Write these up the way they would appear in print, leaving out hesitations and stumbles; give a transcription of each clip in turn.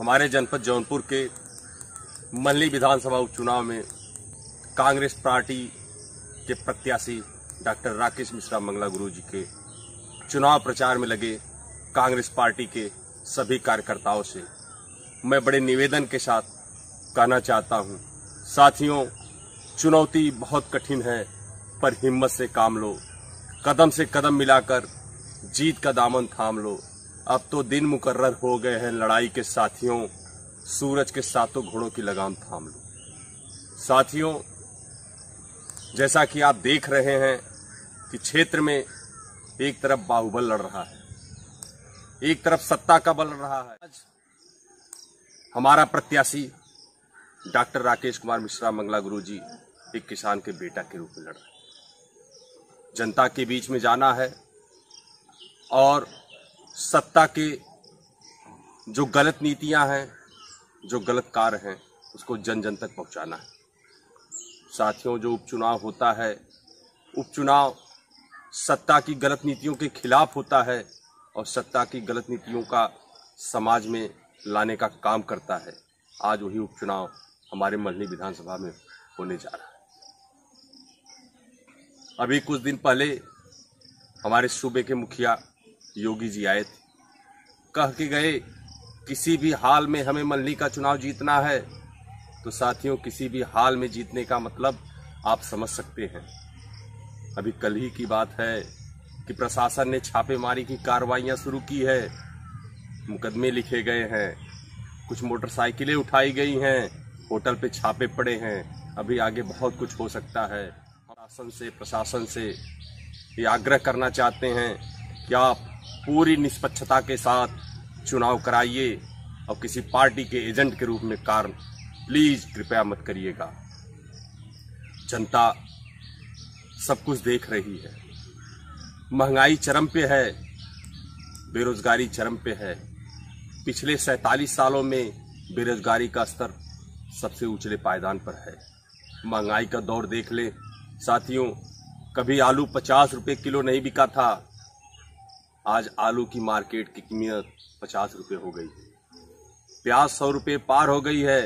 हमारे जनपद जौनपुर के मल्हनी विधानसभा उपचुनाव में कांग्रेस पार्टी के प्रत्याशी डॉक्टर राकेश मिश्रा मंगला गुरु जी के चुनाव प्रचार में लगे कांग्रेस पार्टी के सभी कार्यकर्ताओं से मैं बड़े निवेदन के साथ कहना चाहता हूं, साथियों, चुनौती बहुत कठिन है पर हिम्मत से काम लो, कदम से कदम मिलाकर जीत का दामन थाम लो। अब तो दिन मुकर्रर हो गए हैं लड़ाई के साथियों, सूरज के सातों घोड़ों की लगाम थाम लो। साथियों, जैसा कि आप देख रहे हैं कि क्षेत्र में एक तरफ बाहुबल लड़ रहा है, एक तरफ सत्ता का बल लड़ रहा है। आज हमारा प्रत्याशी डॉक्टर राकेश कुमार मिश्रा मंगला गुरु जी एक किसान के बेटा के रूप में लड़ रहे हैं। जनता के बीच में जाना है और सत्ता के जो गलत नीतियां हैं, जो गलत कार्य हैं, उसको जन जन तक पहुंचाना है। साथियों, जो उपचुनाव होता है, उपचुनाव सत्ता की गलत नीतियों के खिलाफ होता है और सत्ता की गलत नीतियों का समाज में लाने का काम करता है। आज वही उपचुनाव हमारे मल्हनी विधानसभा में होने जा रहा है। अभी कुछ दिन पहले हमारे सूबे के मुखिया योगी जी आए थे, कह के गए किसी भी हाल में हमें मल्हनी का चुनाव जीतना है। तो साथियों, किसी भी हाल में जीतने का मतलब आप समझ सकते हैं। अभी कल ही की बात है कि प्रशासन ने छापेमारी की कार्रवाइयां शुरू की है, मुकदमे लिखे गए हैं, कुछ मोटरसाइकिलें उठाई गई हैं, होटल पे छापे पड़े हैं। अभी आगे बहुत कुछ हो सकता है। प्रशासन से ये आग्रह करना चाहते हैं कि आप पूरी निष्पक्षता के साथ चुनाव कराइए और किसी पार्टी के एजेंट के रूप में कार्य प्लीज कृपया मत करिएगा। जनता सब कुछ देख रही है, महंगाई चरम पे है, बेरोजगारी चरम पे है। पिछले 47 सालों में बेरोजगारी का स्तर सबसे ऊंचे पायदान पर है। महंगाई का दौर देख ले साथियों, कभी आलू 50 रुपए किलो नहीं बिका था, आज आलू की मार्केट की कीमत 50 रुपए हो गई है। प्याज 100 रुपए पार हो गई है,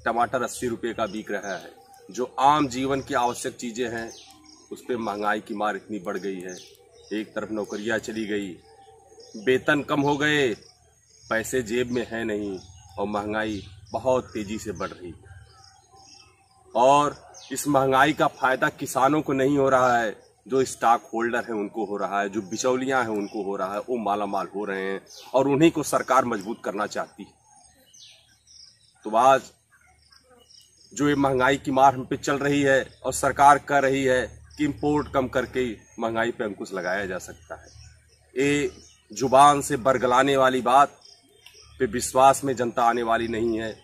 टमाटर 80 रुपए का बिक रहा है। जो आम जीवन की आवश्यक चीजें हैं उस पर महंगाई की मार इतनी बढ़ गई है। एक तरफ नौकरियां चली गई, वेतन कम हो गए, पैसे जेब में है नहीं और महंगाई बहुत तेजी से बढ़ रही है। और इस महंगाई का फायदा किसानों को नहीं हो रहा है, जो स्टॉक होल्डर हैं उनको हो रहा है, जो बिचौलियां हैं उनको हो रहा है। वो मालामाल हो रहे हैं और उन्हीं को सरकार मजबूत करना चाहती है। तो आज जो ये महंगाई की मार हम पे चल रही है और सरकार कह रही है कि इंपोर्ट कम करके महंगाई पे अंकुश लगाया जा सकता है, ये जुबान से बरगलाने वाली बात पे विश्वास में जनता आने वाली नहीं है।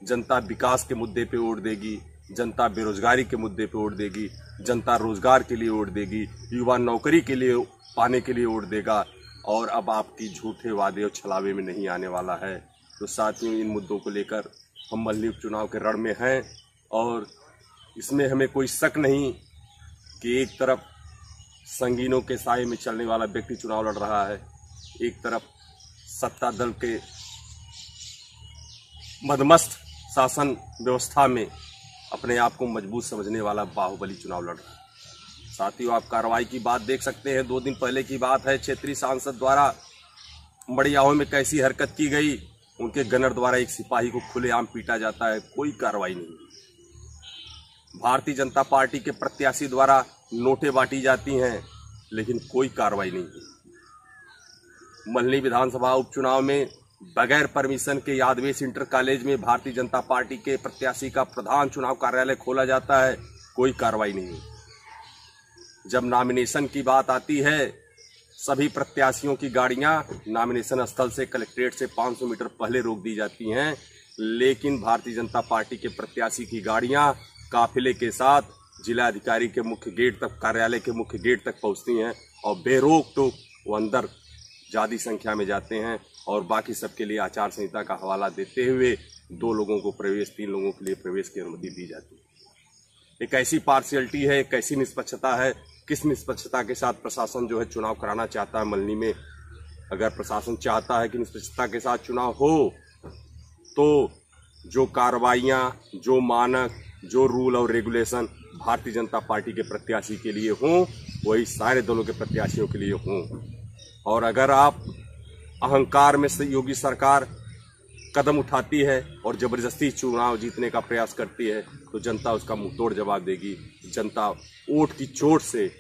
जनता विकास के मुद्दे पे वोट देगी, जनता बेरोजगारी के मुद्दे पे वोट देगी, जनता रोजगार के लिए वोट देगी, युवा नौकरी के लिए पाने के लिए वोट देगा और अब आपकी झूठे वादे और छलावे में नहीं आने वाला है। तो साथियों, इन मुद्दों को लेकर हम मल्हनी उपचुनाव के रण में हैं और इसमें हमें कोई शक नहीं कि एक तरफ संगीनों के साए में चलने वाला व्यक्ति चुनाव लड़ रहा है, एक तरफ सत्ता दल के मदमस्त शासन व्यवस्था में अपने आप को मजबूत समझने वाला बाहुबली चुनाव लड़ रहा है। साथियों, आप कार्रवाई की बात देख सकते हैं। 2 दिन पहले की बात है, क्षेत्रीय सांसद द्वारा मड़ियाओं में कैसी हरकत की गई, उनके गनर द्वारा एक सिपाही को खुलेआम पीटा जाता है, कोई कार्रवाई नहीं। भारतीय जनता पार्टी के प्रत्याशी द्वारा नोटें बांटी जाती हैं लेकिन कोई कार्रवाई नहीं। मल्हनी विधानसभा उपचुनाव में बगैर परमिशन के यादवेश इंटर कॉलेज में भारतीय जनता पार्टी के प्रत्याशी का प्रधान चुनाव कार्यालय खोला जाता है, कोई कार्रवाई नहीं। जब नॉमिनेशन की बात आती है, सभी प्रत्याशियों की गाड़ियां नॉमिनेशन स्थल से कलेक्ट्रेट से 500 मीटर पहले रोक दी जाती हैं, लेकिन भारतीय जनता पार्टी के प्रत्याशी की गाड़ियां काफिले के साथ जिला अधिकारी के मुख्य गेट तक, कार्यालय के मुख्य गेट तक पहुंचती हैं और बेरोक टोक वो अंदर ज्यादा संख्या में जाते हैं और बाकी सबके लिए आचार संहिता का हवाला देते हुए 2 लोगों को प्रवेश, 3 लोगों के लिए प्रवेश की अनुमति दी जाती है। एक ऐसी पार्शियलिटी है, एक ऐसी निष्पक्षता है। किस निष्पक्षता के साथ प्रशासन जो है चुनाव कराना चाहता है मल्हनी में। अगर प्रशासन चाहता है कि निष्पक्षता के साथ चुनाव हो तो जो कार्रवाइयाँ, जो मानक, जो रूल और रेगुलेशन भारतीय जनता पार्टी के प्रत्याशी के लिए हों, वही सारे दलों के प्रत्याशियों के लिए हों। और अगर आप अहंकार में से योगी सरकार कदम उठाती है और जबरदस्ती चुनाव जीतने का प्रयास करती है, तो जनता उसका मुंहतोड़ जवाब देगी। जनता वोट की चोट से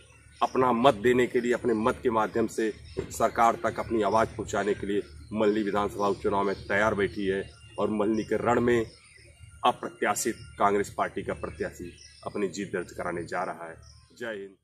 अपना मत देने के लिए, अपने मत के माध्यम से सरकार तक अपनी आवाज़ पहुंचाने के लिए मल्हनी विधानसभा उपचुनाव में तैयार बैठी है। और मल्हनी के रण में अप्रत्याशित कांग्रेस पार्टी का प्रत्याशी अपनी जीत दर्ज कराने जा रहा है। जय हिंद।